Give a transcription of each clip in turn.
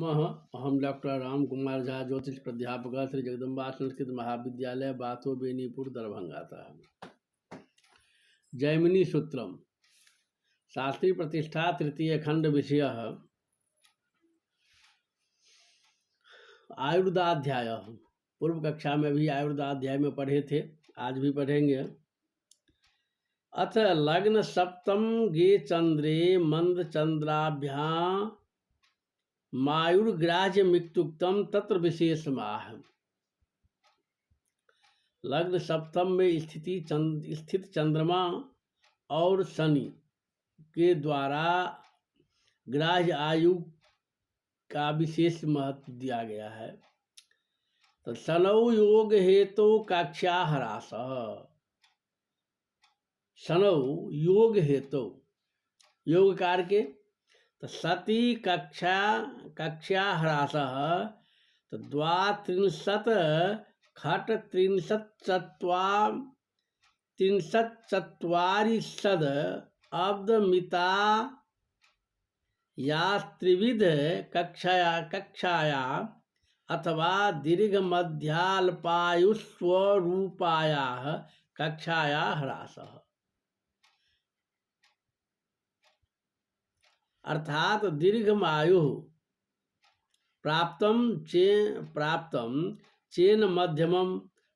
नमः। अहम डॉक्टर राम कुमार झा, ज्योतिष प्राध्यापक, श्री जगदम्बा संस्कृत महाविद्यालय, बाथो बेनीपुर, दरभंगा। जैमिनी सूत्रम शास्त्री प्रतिष्ठा तृतीय खंड विषय आयुर्वेदाध्याय। पूर्व कक्षा में भी आयुर्वेदाध्याय में पढ़े थे, आज भी पढ़ेंगे। अथ लग्न सप्तम गे चंद्रे मंद चंद्राभ्याम मायुर्ग्राह्य मिक्तुक्तम तत्र विशेष माह। लग्न सप्तम में स्थित चंद्रमा और शनि के द्वारा ग्राह्य आयु का विशेष महत्व दिया गया है। तो शनौ योग हेतु कक्षा ह्रास। शनौ योग हेतु योग कार के तो सती कक्षा ह्रास तो द्वात्रिंशत् खट त्रिंशच्चत्वारिंशद अब्दमिता या त्रिविध कक्षाया अथवा दीर्घ मध्याल्पायुस्वरूपाया कक्षाया ह्रास। अर्थात दीर्घमायु प्राप्तम चेन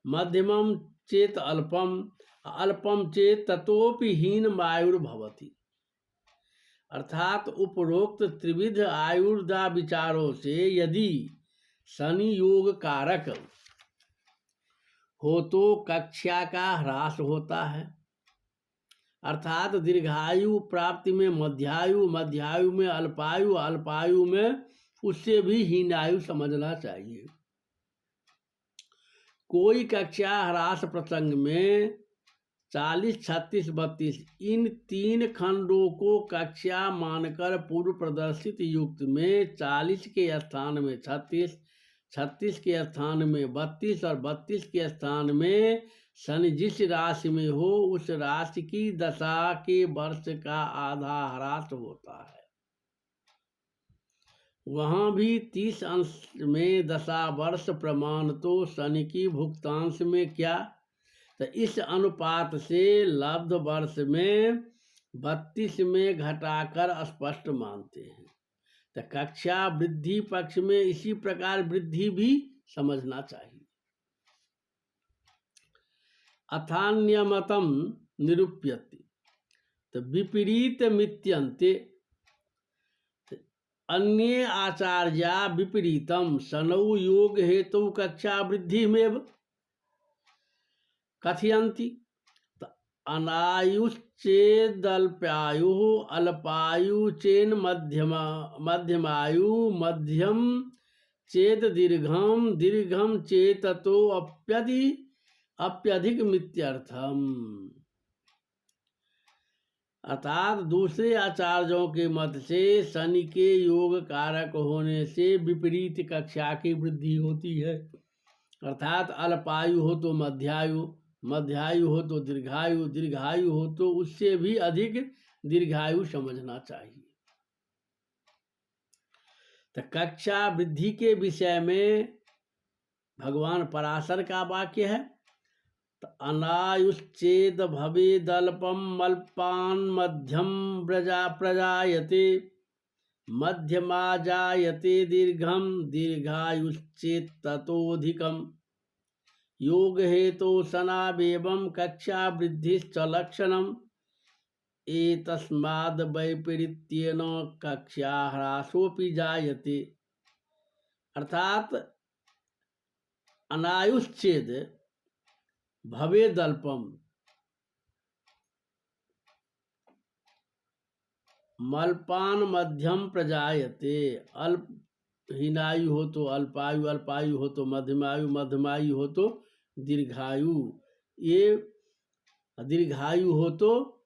मध्यमम चेत अल्पम चेत ततोपि हीनमायुर्भवति। अर्थात उपरोक्त त्रिविध आयुर्दा विचारों से यदि शनि योग कारक हो तो कक्षा का ह्रास होता है। अर्थात दीर्घायु प्राप्ति में मध्यायु में अल्पायु में उससे भी हीनायु समझना चाहिए। कोई कक्षा ह्रास प्रसंग में 40, 36, 32 इन तीन खंडों को कक्षा मानकर पूर्व प्रदर्शित युक्त में 40 के स्थान में 36, 36 के स्थान में 32 और 32 के स्थान में शनि जिस राशि में हो उस राशि की दशा के वर्ष का आधा ह्रास होता है। वहाँ भी 30 अंश में दशा वर्ष प्रमाण तो शनि की भुक्तांश में क्या, तो इस अनुपात से लब्ध वर्ष में 32 में घटाकर स्पष्ट मानते हैं। तो कक्षा वृद्धि पक्ष में इसी प्रकार वृद्धि भी समझना चाहिए। अथान्यमतम निरूप्यते तो विपरीत मित्यन्ते अन्ये आचार्या विपरीतम शनौ योग हेतु कक्षा वृद्धि में कथयन्ति। अनायुश्चेदल्पायु अल्पायु चेन मध्यमायु मध्यम चेत दीर्घम चेततो अप्यधिक मित्यर्थम। अर्थात दूसरे आचार्यों के मत से शनि के योग कारक होने से विपरीत कक्षा की वृद्धि होती है। अर्थात अल्पायु हो तो मध्यायु हो तो दीर्घायु हो तो उससे भी अधिक दीर्घायु समझना चाहिए। तो कक्षा वृद्धि के विषय में भगवान पराशर का वाक्य है। तो अनायुश्चेद भवेदल्पम अल्पान मध्यम प्रजायते मध्यमा जायते दीर्घम दीर्घायुश्चेत ततोधिकम योग हेतु सनावेवं कक्षा वृद्धिश्च लक्षणम एतस्माद् वैपरीत्येन कक्षा ह्रासोऽपि जायते। अर्थात अनायुश्चेद भवेदल्पम मल्पान मध्यम प्रजायते। अल्प हीनायु हो तो अल्पायु हो तो मध्यमायु हो तो दीर्घायु। ये दीर्घायु हो तो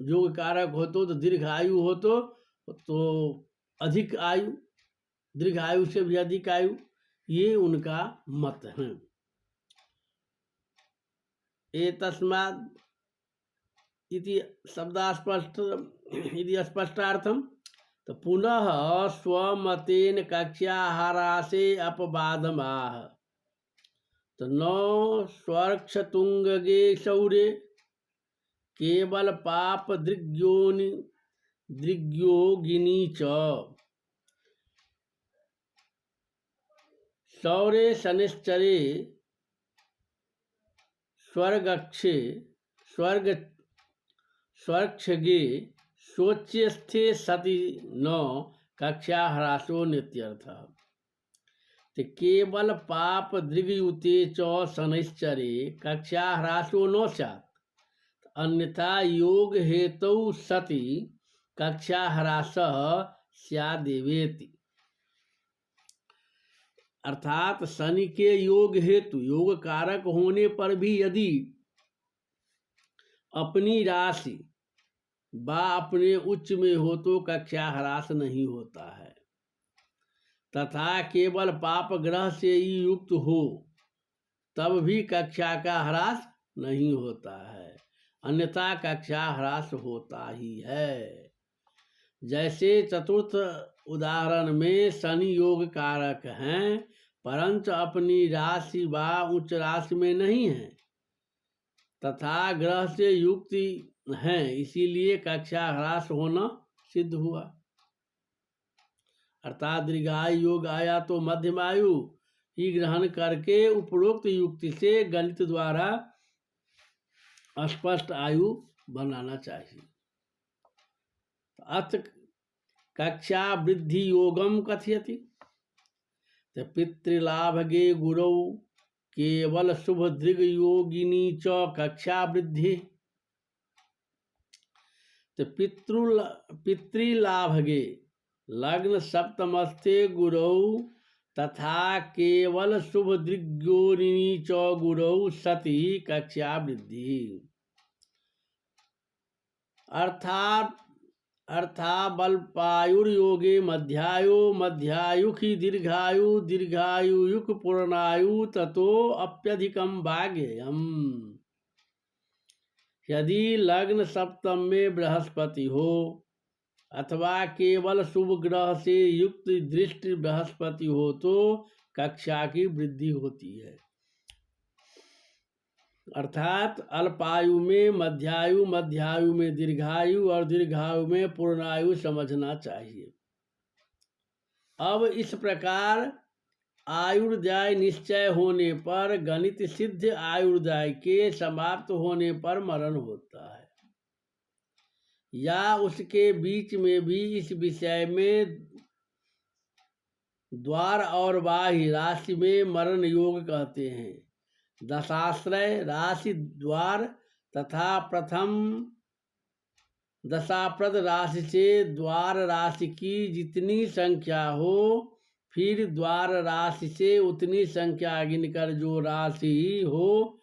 योग कारक हो तो दीर्घायु हो तो अधिक आयु, दीर्घायु से भी अधिक आयु, ये उनका मत है। एतस्माद् इति शब्दास्पष्ट इति स्पष्टार्थम तो पुनः स्वमतेन कक्ष्याहारासे अपवादमाह। तो न स्वर्क्षतुंगे शौर्य केवल पाप दृग्योगिनी च। शौर्य शनिश्चरे स्वर्गक्षे स्वर्ग स्वर्क्षगे शोच्यस्थे सति न कक्ष्याह्रासो नित्यर्थः। ते केवल पाप दृग्युते च शनैश्चरे कक्ष्याह्रासो न स्यात्। अन्यथा योग हेतु सति कक्ष्याह्रासः स्यादेवेति। अर्थात शनि के योग हेतु योग कारक होने पर भी यदि अपनी राशि व अपने उच्च में हो तो कक्षा ह्रास नहीं होता है, तथा केवल पाप ग्रह से ही युक्त हो तब भी कक्षा का ह्रास नहीं होता है, अन्यथा कक्षा ह्रास होता ही है। जैसे चतुर्थ उदाहरण में शनि योग कारक हैं परंतु अपनी राशि व उच्च राशि में नहीं है तथा ग्रह से युक्त हैं, इसीलिए कक्षा ह्रास होना सिद्ध हुआ। अर्थात दीर्घायु योग आया तो मध्यमायु ही ग्रहण करके उपरोक्त युक्ति से गणित द्वारा स्पष्ट आयु बनाना चाहिए। अथ कक्षा वृद्धि योगम कथयति। तो पितृलाभगे गुरौ केवल शुभ दृग योगिनी च कक्षा वृद्धि। तो पितृलाभगे लग्न सप्तमस्थे गुरौ तथा केवल शुभ दृग्योगिनी च गुरौ सति कक्षा वृद्धि। अर्था बलपायुर्योगे मध्यायु मध्यायुखी दीर्घायु दीर्घायुयुक पूर्णायु ततो अप्यधिकम भाग्यम। यदि लग्न सप्तम में बृहस्पति हो अथवा केवल शुभ ग्रह से युक्त दृष्टि बृहस्पति हो तो कक्षा की वृद्धि होती है। अर्थात अल्पायु में मध्यायु, मध्यायु में दीर्घायु और दीर्घायु में पूर्णायु समझना चाहिए। अब इस प्रकार आयुर्दाय निश्चय होने पर गणित सिद्ध आयुर्दाय के समाप्त होने पर मरण होता है, या उसके बीच में भी इस विषय में द्वार और बाह्य राशि में मरण योग कहते हैं। दशाश्रय राशि द्वार तथा प्रथम दशाप्रद राशि से द्वार राशि की जितनी संख्या हो फिर द्वार राशि से उतनी संख्या गिनकर जो राशि हो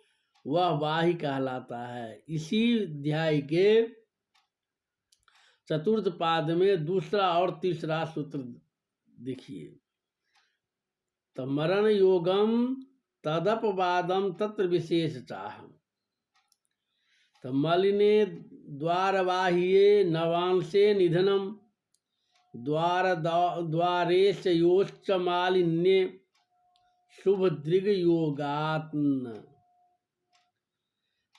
वह बाह्य कहलाता है। इसी अध्याय के चतुर्थ पाद में दूसरा और तीसरा सूत्र देखिए। तो मरण योगम तदपवादम तत्र विशेष चाह। तो मलिने द्वारबाह्ये नवांशे निधनम द्वारेश योश्च मालिन्ये शुभ दृग योगात्न।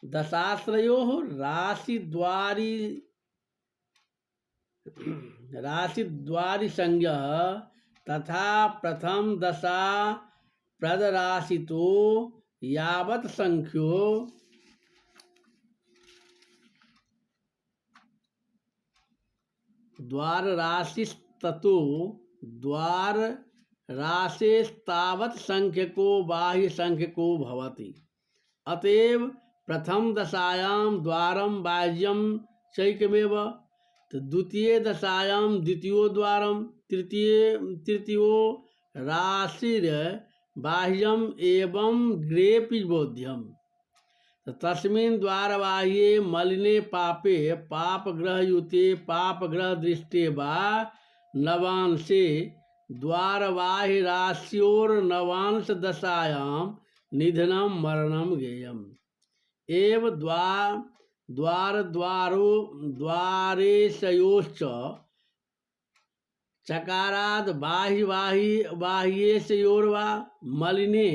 दशाश्रयो राशि द्वारि संज्ञ तथा प्रथम दशा प्रदराशितो यावत् संख्यो द्वार राशिस्ततो द्वार राशेस्तावत् संख्यको बाह्य संख्यको भवति। अतएव प्रथम दशायां द्वारम बाह्यम चैकमेव, तो द्वितीय दशायां द्वितीयो द्वारम तृतीयो राशिर बाह्यम एवं ग्रेपि बोध्यम। तस्मिन् द्वारबाह्ये मलिने पापे पापग्रहयुते पापग्रह दृष्टे वा नवांशे द्वारबाह्य राश्योर्नवांश दशायां निधनम मरणम गेयम्। एव द्वारेशयोश्च चकाराद बाह्येशयोर्वा मलिने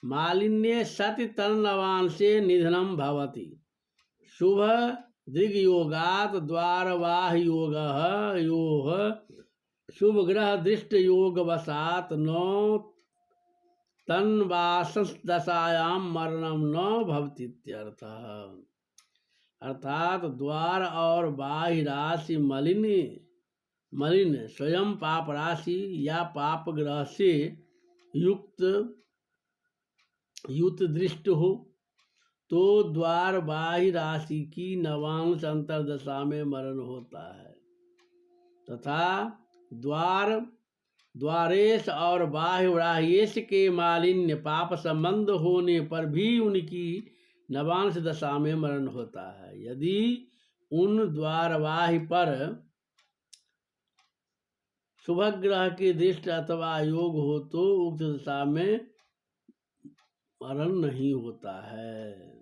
मालिन्ये सति तन्नवांशे निधनं भवति। शुभ दृग्योगात् द्वारबाह्ययोगः योः शुभ ग्रह दृष्ट योग वसात नो तन्वासदशायां मरणम न भवतीत्यर्थः। अर्थात द्वार और बाह्य राशि मलिन स्वयं पाप राशि या पाप ग्रह से युक्त दृष्ट हो तो द्वार बाह्य राशि की नवांश अंतरदशा में मरण होता है तथा द्वारेश और बाह्येश के मालिन्य पाप संबंध होने पर भी उनकी नवांश दशा में मरण होता है। यदि उन द्वारबाह्य पर शुभ ग्रह की दृष्टि अथवा योग हो तो उक्त दशा में मरण नहीं होता है।